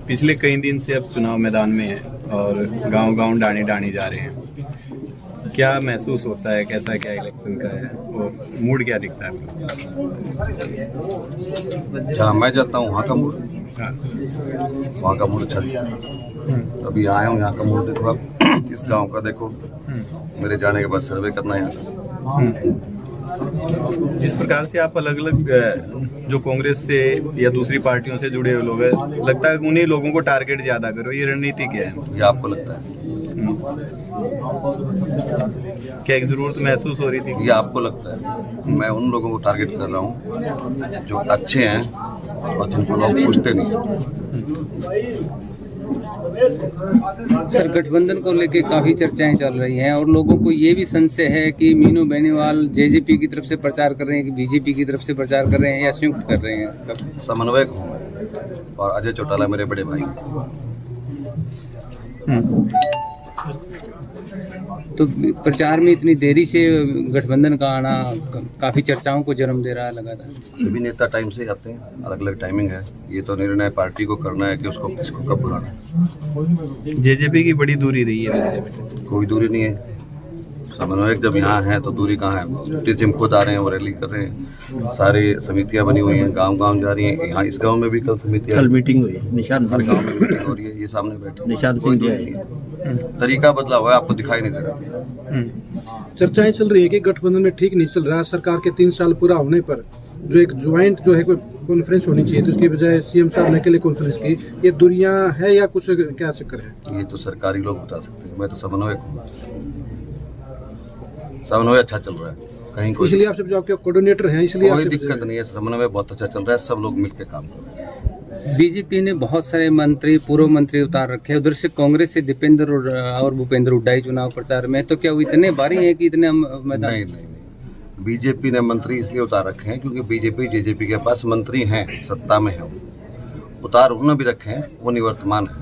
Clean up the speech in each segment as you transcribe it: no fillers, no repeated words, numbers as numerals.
पिछले कई दिन से अब चुनाव मैदान में है और गांव-गांव डाणी जा रहे हैं। क्या महसूस होता है, कैसा क्या इलेक्शन का है, वो मूड क्या दिखता है? जहाँ मैं जाता हूँ वहाँ का मूड अच्छा दिखता है। अभी आया हूँ, यहाँ का मूड देखो आप, इस गांव का देखो, मेरे जाने के बाद सर्वे करना है यहाँ। जिस प्रकार से आप अलग अलग जो कांग्रेस से या दूसरी पार्टियों से जुड़े हुए लोग हैं, लगता है उन्हीं लोगों को टारगेट ज्यादा करो, ये रणनीति क्या है? ये आपको लगता है? क्या एक जरूरत महसूस हो रही थी? ये आपको लगता है? मैं उन लोगों को टारगेट कर रहा हूँ जो अच्छे हैं और जिनको लोग पूछते नहीं। सर, गठबंधन को लेके काफ़ी चर्चाएं चल रही हैं और लोगों को ये भी संशय है कि मीनू बेनीवाल जेजेपी की तरफ से प्रचार कर रहे हैं कि बीजेपी की तरफ से प्रचार कर रहे हैं या संयुक्त कर रहे हैं। समन्वयक हूँ और अजय चौटाला मेरे बड़े भाई। तो प्रचार में इतनी देरी से गठबंधन का आना काफ़ी चर्चाओं को जन्म दे रहा है लगातार। सभी नेता टाइम से आते हैं, अलग अलग टाइमिंग है। ये तो निर्णय पार्टी को करना है कि उसको किसको कब बुलाना है। जेजेपी की बड़ी दूरी रही है वैसे? कोई दूरी नहीं है। समन्वयक जब यहाँ है तो दूरी कहाँ है? टीम खुद आ रहे हैं, वो रैली कर रहे हैं, सारी समितियाँ बनी हुई हैं, गांव-गांव जा रही हैं। यहाँ इस गांव में भी कल समितियाँ, कल मीटिंग हुई है, निशान हर गांव में मीटिंग हो रही है। ये सामने बैठे निशान सिंह जी आए। तरीका बदला हुआ है, आपको दिखाई नहीं दे रहा। चर्चाएं चल रही है कि गठबंधन में ठीक नहीं चल रहा है। सरकार के 3 साल पूरा होने पर जो एक ज्वाइंट जो है कोई कॉन्फ्रेंस होनी चाहिए, तो उसकी बजाय सीएम साहब ने अकेले कॉन्फ्रेंस की। ये दूरियां है या कुछ क्या चक्कर है? ये तो सरकारी लोग बता सकते हैं। मैं तो समन्वयक हूँ। समन्वय अच्छा चल रहा है, कहीं कोई इसलिए आपसे जो आपके कोऑर्डिनेटर हैं, इसलिए कोई दिक्कत नहीं है। समन्वय बहुत अच्छा चल रहा है, सब लोग मिलकर काम कर रहे हैं। बीजेपी ने बहुत सारे मंत्री, पूर्व मंत्री उतार रखे हैं। उधर से कांग्रेस से दीपेंद्र और भूपेंद्र हुड्डा ही चुनाव प्रचार में, तो क्या वो इतने भारी हैं कि इतने मैदान? नहीं, बीजेपी ने मंत्री इसलिए उतार रखे हैं क्योंकि बीजेपी जेजेपी के पास मंत्री हैं, सत्ता में है। उतार उन्होंने भी रखे हैं, वो निवर्तमान है।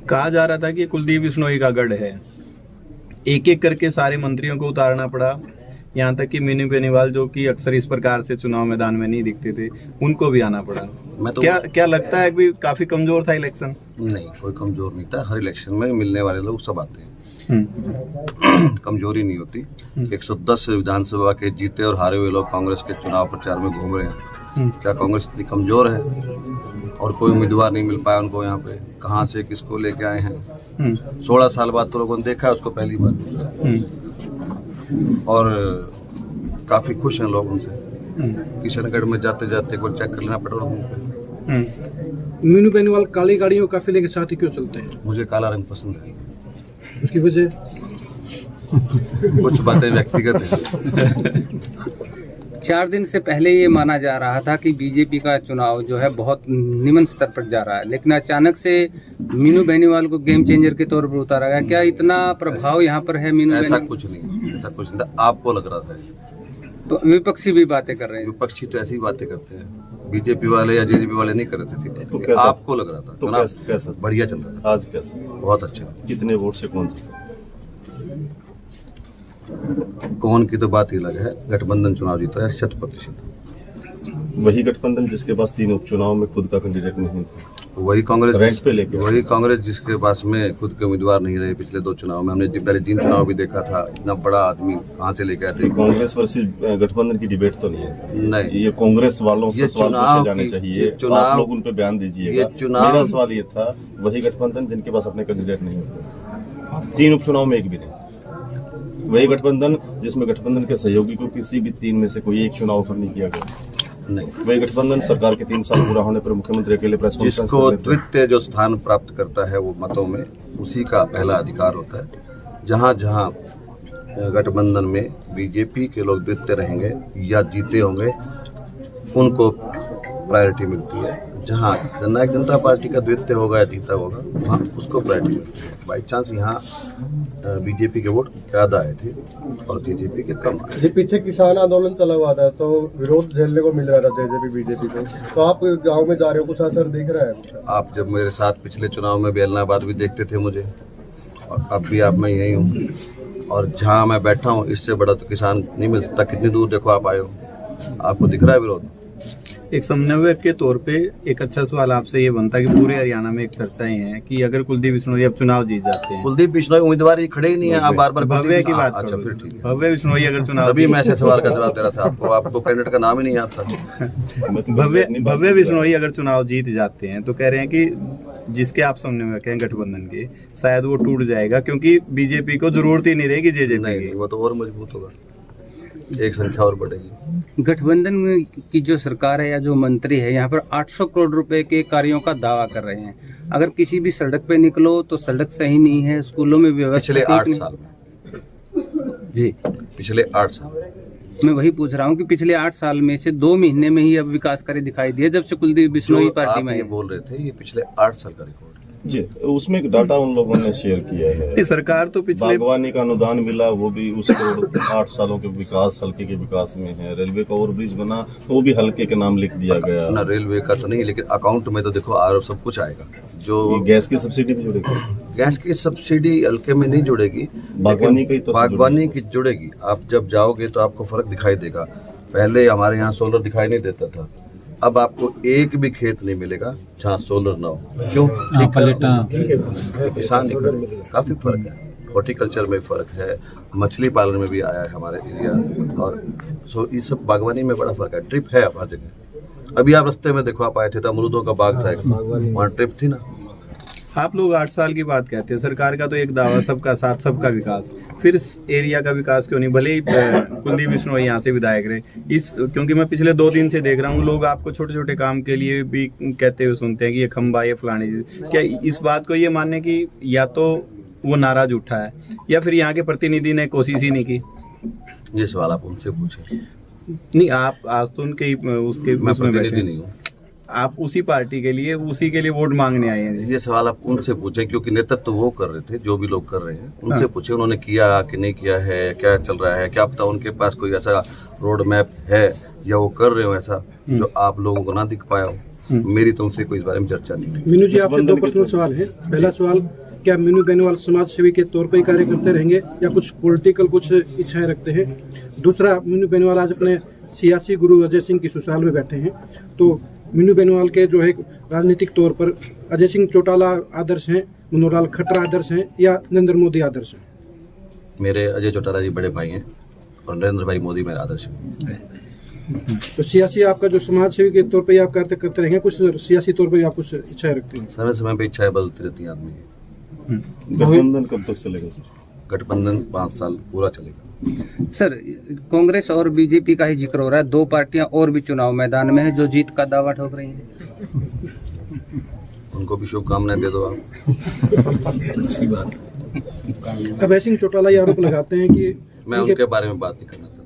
कहा जा रहा था कि कुलदीप बिश्नोई का गढ़ है, एक एक करके सारे मंत्रियों को उतारना पड़ा, यहाँ तक कि मीनू बेनीवाल जो कि अक्सर इस प्रकार से चुनाव मैदान में नहीं दिखते थे, उनको भी आना पड़ा। क्या लगता है कि काफी कमजोर था इलेक्शन? नहीं, कोई कमजोर नहीं था। हर इलेक्शन में मिलने वाले लोग सब आते हैं। कमजोरी नहीं होती। 110 विधानसभा के जीते और हारे हुए लोग कांग्रेस के चुनाव प्रचार में घूम रहे हैं। क्या कांग्रेस इतनी कमजोर है? और कोई उम्मीदवार नहीं मिल पाया उनको यहाँ पे। कहाँ से किसको लेके आए हैं? 16 साल बाद तो लोगों ने देखा है उसको पहली बार, और काफी खुश हैं लोग उनसे। किशनगढ़ में जाते जाते कोई चेक कर लेना पेट्रोल पंप पे। मीनू बेनीवाल काली गाड़ियों काफिले के साथ ही क्यों चलते हैं? मुझे काला रंग पसंद है। उसकी वजह कुछ बातें व्यक्तिगत है। 4 दिन से पहले ये माना जा रहा था कि बीजेपी का चुनाव जो है बहुत निम्न स्तर पर जा रहा है, लेकिन अचानक से मीनू बेनीवाल को गेम चेंजर के तौर पर उतारा गया। क्या इतना प्रभाव यहाँ पर है मीनू? ऐसा कुछ नहीं था। आपको लग रहा था। तो विपक्षी भी बातें कर रहे हैं। विपक्षी तो ऐसी बातें करते हैं, बीजेपी वाले या जेजेपी वाले नहीं कर रहे थे। तो आपको लग रहा था तो कैसा बढ़िया चल रहा था? आज कैसा? बहुत अच्छा। कितने वोट से कौन जीता? कौन की तो बात ही अलग है। गठबंधन चुनाव जीता है 100%। वही गठबंधन जिसके पास 3 उपचुनाव में खुद का कैंडिडेट नहीं था, वही कांग्रेस रैंक पे लेके, वही कांग्रेस जिसके पास में खुद के उम्मीदवार नहीं रहे पिछले 2 चुनाव में। हमने पहले 3 चुनाव भी देखा था। इतना बड़ा आदमी कहाँ से लेके आए थे? कांग्रेस वर्सेस गठबंधन की डिबेट तो नहीं है सर। नहीं, ये कांग्रेस वालों से सवाल पूछे जाने चाहिए। चुनाव आप लोग उन पे बयान दीजिएगा। मेरा सवाल ये था, वही गठबंधन जिनके पास अपने कैंडिडेट नहीं होते, 3 उपचुनाव में एक भी नहीं। वही गठबंधन जिसमें गठबंधन के सहयोगी को किसी भी 3 में से कोई एक चुनाव पर नहीं किया गया। नहीं, वही गठबंधन सरकार के 3 साल पूरा होने पर मुख्यमंत्री अकेले प्रेस कॉन्फ्रेंस जिसको द्वितीय जो स्थान प्राप्त करता है वो मतों में, उसी का पहला अधिकार होता है। जहाँ जहाँ गठबंधन में बीजेपी के लोग द्वितीय रहेंगे या जीते होंगे, उनको प्रायोरिटी मिलती है। जहाँ जननायक जनता पार्टी का द्वितीय होगा या जीता होगा, वहाँ उसको प्रायोरिटी मिलती है। बाई चांस यहाँ बीजेपी के वोट ज़्यादा आए थे और जेजेपी के कम आए। जी, पीछे किसान आंदोलन चला हुआ था तो विरोध झेलने को मिल रहा था जेजेपी बीजेपी को, तो आप गांव में जा रहे हो, कुछ असर दिख रहा है? आप जब मेरे साथ पिछले चुनाव में बेलनाबाद भी देखते थे मुझे, और अब भी आप मैं यही हूँ, और जहाँ मैं बैठा हूँ इससे बड़ा तो किसान नहीं मिल सकता। कितनी दूर देखो आप आए हो, आपको दिख रहा है विरोध? एक समन्वयक के तौर पे एक अच्छा सवाल आपसे ये बनता है कि पूरे हरियाणा में एक चर्चाएं हैं कि अगर कुलदीप बिश्नोई अब चुनाव जीत जाते हैं, कुलदीप बिश्नोई उम्मीदवार ही खड़े ही नहीं है, आप बार बार भव्य की बात अच्छा करो। फिर ठीक है, भव्य बिश्नोई अगर चुनाव तभी मैं ऐसे सवाल का जवाब दे रहा था आपको, आपको कैंडिडेट का नाम ही नहीं आता। भव्य बिश्नोई अगर चुनाव जीत जाते हैं तो कह रहे हैं कि जिसके आप समन्वयक हैं गठबंधन के, शायद वो टूट जाएगा क्योंकि बीजेपी को जरूरत ही नहीं रहेगी जेजेपी नहीं की। वो तो और मजबूत होगा, एक संख्या और बढ़ेगी। गठबंधन में की जो सरकार है या जो मंत्री है यहाँ पर 800 करोड़ रुपए के कार्यों का दावा कर रहे हैं। अगर किसी भी सड़क पे निकलो तो सड़क सही नहीं है, स्कूलों में व्यवस्था पिछले 8 ठीक साल में, जी पिछले 8 साल मैं वही पूछ रहा हूँ कि पिछले 8 साल में से 2 महीने में ही अब विकास कार्य दिखाई दिए जब से कुलदीप बिश्नोई जो पार्टी आप में ये है। बोल रहे थे, ये पिछले 8 साल का रिकॉर्ड है। जी, उसमें एक डाटा उन लोगों ने शेयर किया है। नहीं, सरकार तो पिछले बागवानी का अनुदान मिला, वो भी उसको 8 सालों के विकास, हल्के के विकास में है। रेलवे का ओवरब्रिज बना, वो भी हल्के के नाम लिख दिया गया। ना रेलवे का तो नहीं, लेकिन अकाउंट में तो देखो आरोप सब कुछ आएगा। जो गैस की सब्सिडी भी जुड़ेगी, गैस की सब्सिडी हल्के में नहीं जुड़ेगी, बागवानी की तो बागवानी की जुड़ेगी। आप जब जाओगे तो आपको फर्क दिखाई देगा। पहले हमारे यहाँ सोलर दिखाई नहीं देता था, अब आपको एक भी खेत नहीं मिलेगा जहाँ सोलर ना हो। क्यों? किसान काफी फर्क है, हॉर्टिकल्चर में फर्क है, मछली पालन में भी आया है हमारे एरिया, और सो ये सब बागवानी में बड़ा फर्क है। ट्रिप है हर जगह। अभी आप रास्ते में देखो, आप आए थे तो अमरूदों का बाग था, वहाँ ट्रिप थी ना। आप लोग 8 साल की बात कहते हैं, सरकार का तो एक दावा सबका साथ सबका विकास, फिर इस एरिया का विकास क्यों नहीं? भले ही कुलदीप बिश्नोई यहाँ से विधायक रहे, इस क्योंकि मैं पिछले 2 दिन से देख रहा हूँ लोग आपको छोटे छोटे काम के लिए भी कहते हुए सुनते हैं कि ये खंबा, ये फलानी चीज। क्या इस बात को ये मानने की या तो वो नाराज उठा है या फिर यहाँ के प्रतिनिधि ने कोशिश ही नहीं की? ये सवाल आप उनसे पूछे। नहीं, आप आज तो उनके उसके मैं उसमें बैठे प्रतिनिधि हैं। नहीं हूँ, आप उसी पार्टी के लिए उसी के लिए वोट मांगने आए हैं। ये सवाल आप उनसे पूछे, क्योंकि नेतृत्व तो वो कर रहे थे, जो भी लोग कर रहे हैं उनसे हाँ। पूछे उन्होंने किया कि नहीं किया है, क्या चल रहा है, क्या पता उनके पास कोई ऐसा रोड मैप है या वो कर रहे हो ऐसा जो आप लोगों को ना दिख पाया हो। मेरी तो उनसे कोई इस बारे में चर्चा नहीं हुई। मीनू जी, आपसे 2 पर्सनल सवाल है। पहला सवाल, क्या मीनू बेनीवाल समाज सेवी के तौर पर ही कार्य करते रहेंगे या कुछ पॉलिटिकल कुछ इच्छाएं रखते हैं? दूसरा, मीनू बेनीवाल आज अपने सियासी गुरु अजय सिंह की ससुराल में बैठे हैं, तो मीनू बेनीवाल के जो है राजनीतिक तौर पर अजय सिंह चौटाला आदर्श हैं, मनोहर लाल खट्टर आदर्श हैं या नरेंद्र मोदी आदर्श हैं? मेरे अजय चौटाला जी बड़े भाई हैं और नरेंद्र भाई मोदी मेरा आदर्श है। तो सियासी आपका जो समाज सेवी के तौर पर आप कार्य करते रहेंगे, कुछ सियासी तौर पर आप कुछ इच्छाएं रखते हैं? समय समय पे इच्छाएं बदलती रहती हैं आदमी की। गठबंधन कब तक चलेगा सर? गठबंधन 5 साल पूरा चलेगा। सर, कांग्रेस और बीजेपी का ही जिक्र हो रहा है, 2 पार्टियां और भी चुनाव मैदान में है जो जीत का दावा ठोक रही हैं। उनको भी शुभकामनाएं दे दो आप। अभय सिंह चौटाला ये आरोप लगाते हैं कि मैं उनके बारे में बात नहीं करना चाहता।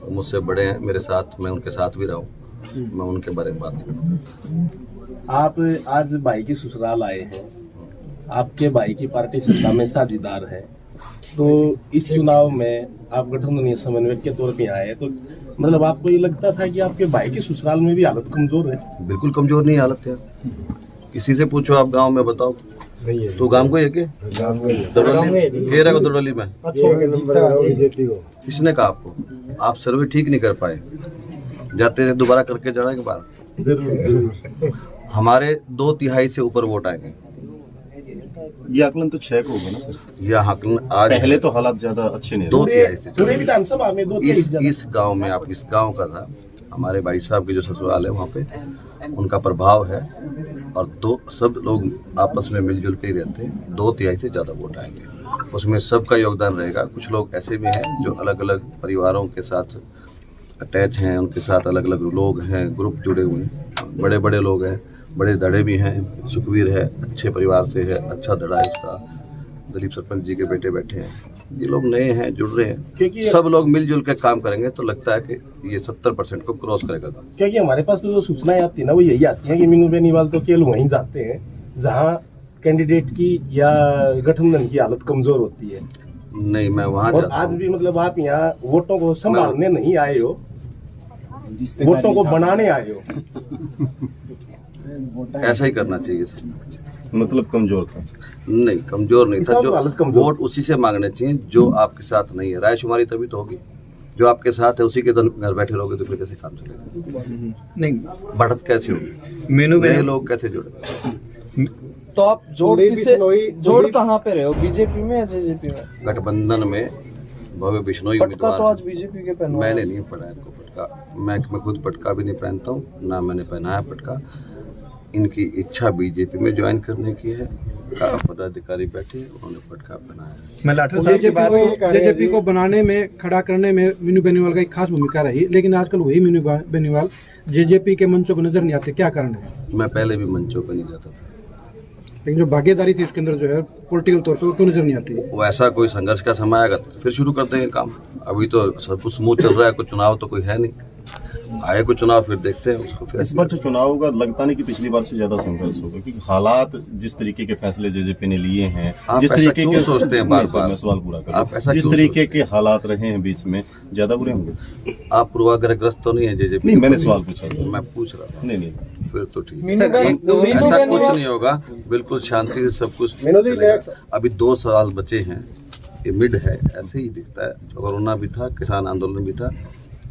वो मुझसे बड़े हैं, मेरे साथ, मैं उनके साथ भी रहा हूँ, मैं उनके बारे में बात नहीं करना। आप आज भाई की ससुराल आए हैं, आपके भाई की पार्टी सत्ता में साझेदार है, तो इस चुनाव में आप गठबंधन समन्वयक के तौर पे आए हैं, तो मतलब आपको ये लगता था कि आपके भाई की ससुराल में भी हालत कमजोर है? बिल्कुल कमजोर नहीं हालत है। किसी से पूछो आप गांव में, बताओ तो गांव को है के घेरा को दौड़ली में किसने कहा आपको? आप सर्वे ठीक नहीं कर पाए, जाते थे दोबारा करके जाना के बाद। हमारे 2/3 से ऊपर वोट आएंगे। ये आकलन तो 6 को होगा ना सर? यह आकलन आज पहले तो हालात ज्यादा अच्छे नहीं रहे। 2/3 से पूरे विधानसभा में 2/3 इस गांव में, आप इस गांव का था, हमारे भाई साहब की जो ससुराल है वहाँ पे उनका प्रभाव है, और सब लोग आपस में मिलजुल के ही रहते हैं। 2/3 से ज्यादा वोट आएंगे, उसमें सबका योगदान रहेगा। कुछ लोग ऐसे भी हैं जो अलग अलग परिवारों के साथ अटैच हैं, उनके साथ अलग अलग लोग हैं, ग्रुप जुड़े हुए हैं, बड़े बड़े लोग हैं, बड़े धड़े भी हैं। सुखवीर है, अच्छे परिवार से है, अच्छा धड़ा है उसका। दलीप सरपंच जी के बेटे बैठे हैं, ये लोग नए हैं, जुड़ रहे हैं। सब लोग मिलजुल के काम करेंगे तो लगता है कि ये 70% को क्रॉस करेगा। क्योंकि हमारे पास तो जो सूचनाएं आती है ना, वो यही आती है कि मीनू बेनीवाल तो केवल वहीं जाते हैं जहां कैंडिडेट की या गठबंधन की हालत कमजोर होती है। नहीं, मैं वहाँ और आज भी मतलब आप यहाँ वोटों को संभालने नहीं आए हो, वोटों को बनाने आए हो। ऐसा ही करना चाहिए सर। मतलब कमजोर था? नहीं, कमजोर नहीं था। हालत जो कमजोर। वोट उसी से मांगने चाहिए जो आपके साथ नहीं है। रायशुमारी तभी तो होगी जो आपके साथ है उसी के घर बैठे रहोगे तो फिर कैसे काम चलेगा? नहीं, बढ़त कैसे होगी? मीनू नए बेनीवाल लोग कैसे जुड़े? तो आप जोड़ कुलदीप किसे बिश्नोई- जोड़ कहाँ पे रहे हो, बीजेपी में या जेजेपी में? गठबंधन में भव्य बिश्नोई पटका तो उम्मीदवार आज बीजेपी के पहनवाया। मैंने नहीं पहनाया इनको पटका। मैं खुद पटका भी नहीं पहनता हूँ, ना मैंने पहनाया पटका। इनकी इच्छा बीजेपी में ज्वाइन करने की है। पदाधिकारी बैठे, उन्होंने पटका पहनाया है। मैं लाठर साहब की बात जेजेपी को बनाने में, खड़ा करने में मीनू बेनीवाल का एक खास भूमिका रही, लेकिन आजकल वही मीनू बेनीवाल जेजेपी के मंचों पर नजर नहीं आते, क्या कारण है? मैं पहले भी मंचों पर नहीं जाता था। लेकिन जो भागीदारी थी उसके अंदर जो है पॉलिटिकल तौर पर वो क्यों नजर नहीं आती? वो ऐसा कोई संघर्ष का समय आएगा तो फिर शुरू कर देंगे काम। अभी तो सब कुछ स्मूथ चल रहा है, कोई चुनाव तो कोई है नहीं। आए कोई चुनाव फिर देखते हैं उसको। फिर इस बार जो चुनाव होगा लगता नहीं कि पिछली बार से ज्यादा संघर्ष होगा, क्योंकि हालात जिस तरीके के फैसले जेजेपी ने लिए हैं, आप जिस ऐसा तरीके क्यों के सोचते हैं बार-बार? मैं सवाल पूरा आप ऐसा करूं, जिस क्यों तरीके सोचते के हालात रहे हैं बीच में, ज्यादा बुरे होंगे? आप पूर्वाग्रहग्रस्त तो नहीं है जेजेपी? नहीं, मैंने सवाल पूछा सर। मैं पूछ रहा था। नहीं, फिर तो ठीक है। मीनू बेनी- तो मीनू ऐसा कुछ बेनीवाल- नहीं होगा, बिल्कुल शांति से सब कुछ मीनू जी, चलेगा। अभी 2 साल बचे हैं, ये मिड है, ऐसे ही दिखता है। कोरोना भी था, किसान आंदोलन भी था।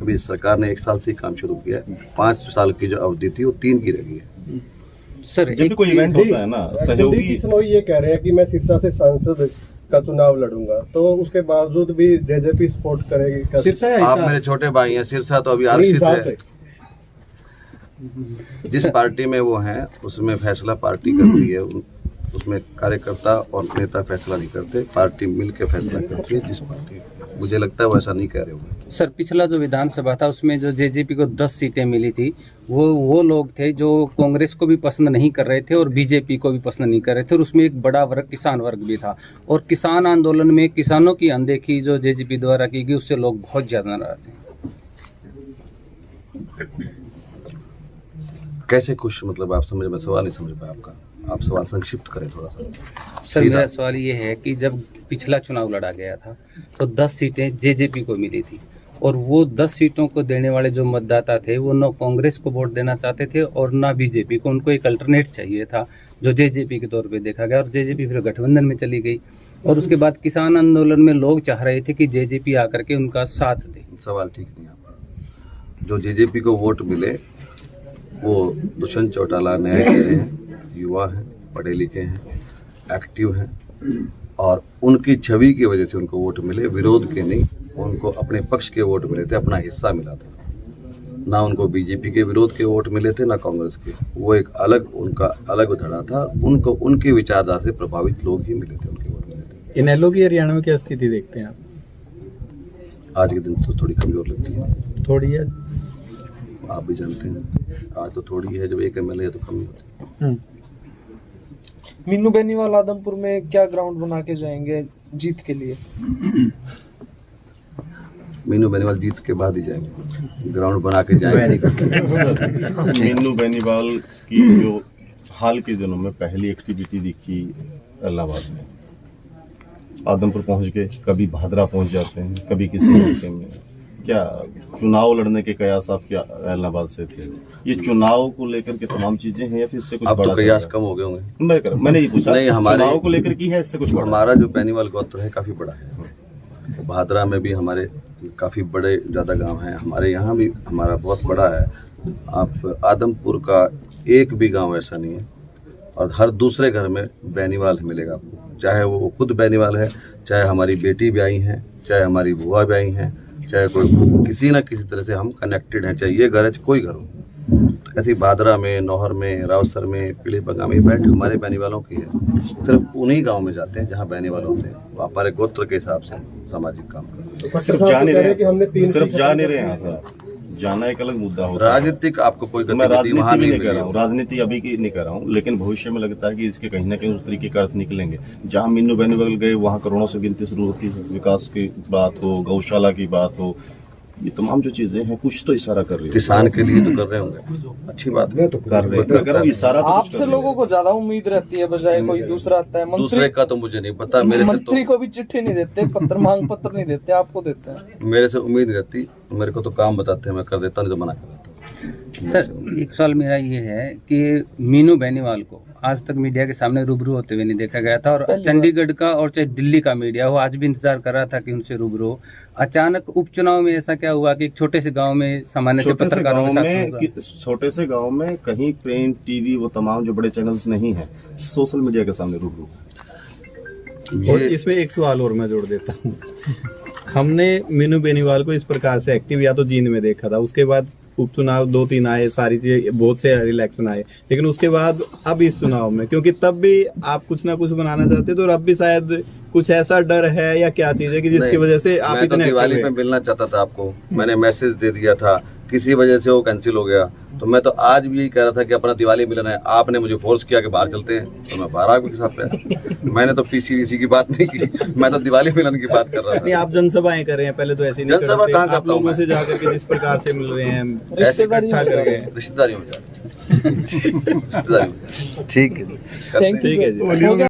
अभी सरकार ने 1 साल से ही काम शुरू किया है। 5 साल की जो अवधि थी वो 3 की रही है। सर जब भी कोई इवेंट होता है ना, कुलदीप सहयोगी बिश्नोई ये कह रहे हैं कि मैं सिरसा से सांसद का चुनाव लड़ूंगा, तो उसके बावजूद भी जेजेपी सपोर्ट करेगी क्या? सिरसा या आप हिसार? मेरे छोटे भाई हैं। सिरसा तो अभी नहीं, आरक्षित हिसाब है। से। जिस पार्टी में वो हैं उसमें फैसला पार्टी करती है। उसमें कार्यकर्ता और नेता फैसला नहीं करते, पार्टी मिल के फैसला करती है। जिस पार्टी, मुझे लगता है वो ऐसा नहीं कह रहे होंगे। सर, पिछला जो विधानसभा था उसमें जो जेजेपी को 10 सीटें मिली थी, वो लोग थे जो कांग्रेस को भी पसंद नहीं कर रहे थे और बीजेपी को भी पसंद नहीं कर रहे थे, और उसमें एक बड़ा वर्ग किसान वर्ग भी था। और किसान आंदोलन में किसानों की अनदेखी जो जेजेपी द्वारा की गई, उससे लोग बहुत ज्यादा नाराज हैं। कैसे खुश, मतलब आप समझ, मैं सवाल नहीं समझ पाया आपका। आप सवाल संक्षिप्त करें थोड़ा सा। सर, सीधा। मेरा सवाल ये है कि जब पिछला चुनाव लड़ा गया था तो 10 सीटें जेजेपी को मिली थी, और वो 10 सीटों को देने वाले जो मतदाता थे वो न कांग्रेस को वोट देना चाहते थे और न बीजेपी को। उनको एक अल्टरनेट चाहिए था जो जेजेपी के तौर पे देखा गया, और जेजेपी फिर गठबंधन में चली गई। और उसके बाद किसान आंदोलन में लोग चाह रहे थे कि जेजेपी आकर के उनका साथ दे। सवाल ठीक नहीं आपका। जो जेजेपी को वोट मिले वो दुष्यंत चौटाला न्याय के हैं, युवा हैं, पढ़े लिखे हैं, एक्टिव हैं, और उनकी छवि की वजह से उनको वोट मिले, विरोध के नहीं। उनको अपने पक्ष के वोट मिले थे, अपना हिस्सा मिला था। ना उनको बीजेपी के विरोध के वोट मिले थे, ना कांग्रेस के। वो एक अलग, उनका अलग धड़ा था। उनको उनकी विचारधारा से प्रभावित लोग ही मिले थे, उनके वोट मिले थे। इनेलो की हरियाणा में क्या स्थिति देखते हैं आप? आज के दिन तो थोड़ी कमजोर लगती है, थोड़ी है। आप भी जानते हैं। आज तो थोड़ी है, जब 1 MLA है तो कम ही होती है। मीनू बेनीवाल आदमपुर में क्या ग्राउंड बना के जाएंगे जीत के लिए? मीनू बेनीवाल जीत के बाद ही जाएंगे, ग्राउंड बना के जाएंगे। मीनू बेनीवाल की जो हाल के दिनों में पहली एक्टिविटी दिखी इलाहाबाद में, आदमपुर पहुंच के कभी भादरा पहुंच जाते हैं, कभी किसी इलाके में। क्या चुनाव लड़ने के कयास आपके इलाहाबाद से थे? ये चुनाव को लेकर के तमाम चीजें हैं या फिर इससे कुछ अब बड़ा तो कयास चल कम हो गए होंगे। रहा है? मैंने ये पूछा, नहीं, हमारे चुनाव को लेकर की है, इससे कुछ बड़ा? हमारा जो बेनीवाल गोत्र है काफी बड़ा है। भादरा में भी हमारे काफी बड़े ज्यादा गांव हैं, हमारे यहाँ भी हमारा बहुत बड़ा है। आप आदमपुर का एक भी गांव ऐसा नहीं है, और हर दूसरे घर में बेनीवाल मिलेगा आपको। चाहे वो खुद बेनीवाल है, चाहे हमारी बेटी भी आई हैं, चाहे हमारी बुआ भी आई हैं, चाहे कोई किसी ना किसी तरह से हम कनेक्टेड हैं, चाहे ये घर है कोई घर हो। ऐसी भादरा में, नौहर में, रावसर में, पीलीबंगा में बैठ हमारे बेनीवालों की है। सिर्फ उन्हीं गांव में जाते हैं जहां बेनीवाल होते हैं, वो हमारे गोत्र के हिसाब से सामाजिक काम करते हैं। सिर्फ जा नहीं रहे हैं, सिर्फ जा नहीं रहे हैं सर, जाना एक अलग मुद्दा होता है। राजनीतिक आपको कोई मैं गतिविधि राजनीति वहां भी नहीं नहीं कर रहा हूँ, मिलेगी। राजनीति अभी की नहीं कर रहा हूँ, लेकिन भविष्य में लगता है कि इसके कहीं ना कहीं उस तरीके का अर्थ निकलेंगे। जहाँ मीनू बेनीवाल गए वहाँ करोड़ों से गिनती शुरू होती है, विकास की बात हो, गौशाला की बात हो, ये तमाम जो चीजें हैं कुछ तो इशारा कर रही है। किसान के लिए तो कर रहे होंगे, अच्छी बात है। कर रहे हैं, अगर हम इशारा तो कुछ कर आपसे रहे हैं। लोगों को ज्यादा उम्मीद रहती है बजाय कोई दूसरा आता है। दूसरे का तो मुझे नहीं पता, मेरे से मंत्री तो को भी चिट्ठी नहीं देते, पत्र मांग पत्र नहीं देते, आपको देते हैं। मेरे से उम्मीद नहीं रहती। मेरे को तो काम बताते हैं, मैं कर देता, नहीं तो मना कर देता। सर एक सवाल मेरा ये है कि मीनू बेनीवाल को आज तक मीडिया के सामने रूबरू होते हुए नहीं देखा गया था, और चंडीगढ़ का और चाहे दिल्ली का मीडिया हो आज भी इंतजार कर रहा था कि उनसे रूबरू हो। अचानक उपचुनाव में ऐसा क्या हुआ कि एक छोटे से गांव में सामान्य से पत्रकारों के साथ छोटे से गांव में कहीं प्रिंट टीवी वो तमाम जो बड़े चैनल्स नहीं है, सोशल मीडिया के सामने रूबरू। और इसमें एक सवाल और मैं जोड़ देता हूँ। हमने मीनू बेनीवाल को इस प्रकार से एक्टिव या तो जींद में देखा था, उसके बाद उपचुनाव 2-3 आए, सारी चीजें, बहुत से इलेक्शन आए, लेकिन उसके बाद अब इस चुनाव में, क्योंकि तब भी आप कुछ ना कुछ बनाना चाहते थे और अब भी शायद कुछ ऐसा डर है या क्या चीज है कि जिसकी वजह से आप मैं तो दिवाली पे मिलना चाहता था आपको, मैंने मैसेज दे दिया था, किसी वजह से वो कैंसिल हो गया। तो मैं तो आज भी यही कह रहा था कि अपना दिवाली मिलन है, आपने मुझे फोर्स किया कि बाहर चलते हैं, तो मैं बाहर आके साथ पे मैंने तो पीसीवीसी की बात नहीं की, मैं तो दिवाली मिलन की बात कर रहा था। नहीं, आप जनसभाएं कर रहे हैं, पहले तो ऐसे नहीं जनसभा करते, कहाँ आप करता हूं लोगों मैं? से जाकर के जिस प्रकार से मिल रहे हैं, रिश्तेदारी इकट्ठा कर गए, रिश्तेदारी हो जाए, रिश्तेदारी। ठीक है, ठीक है जी।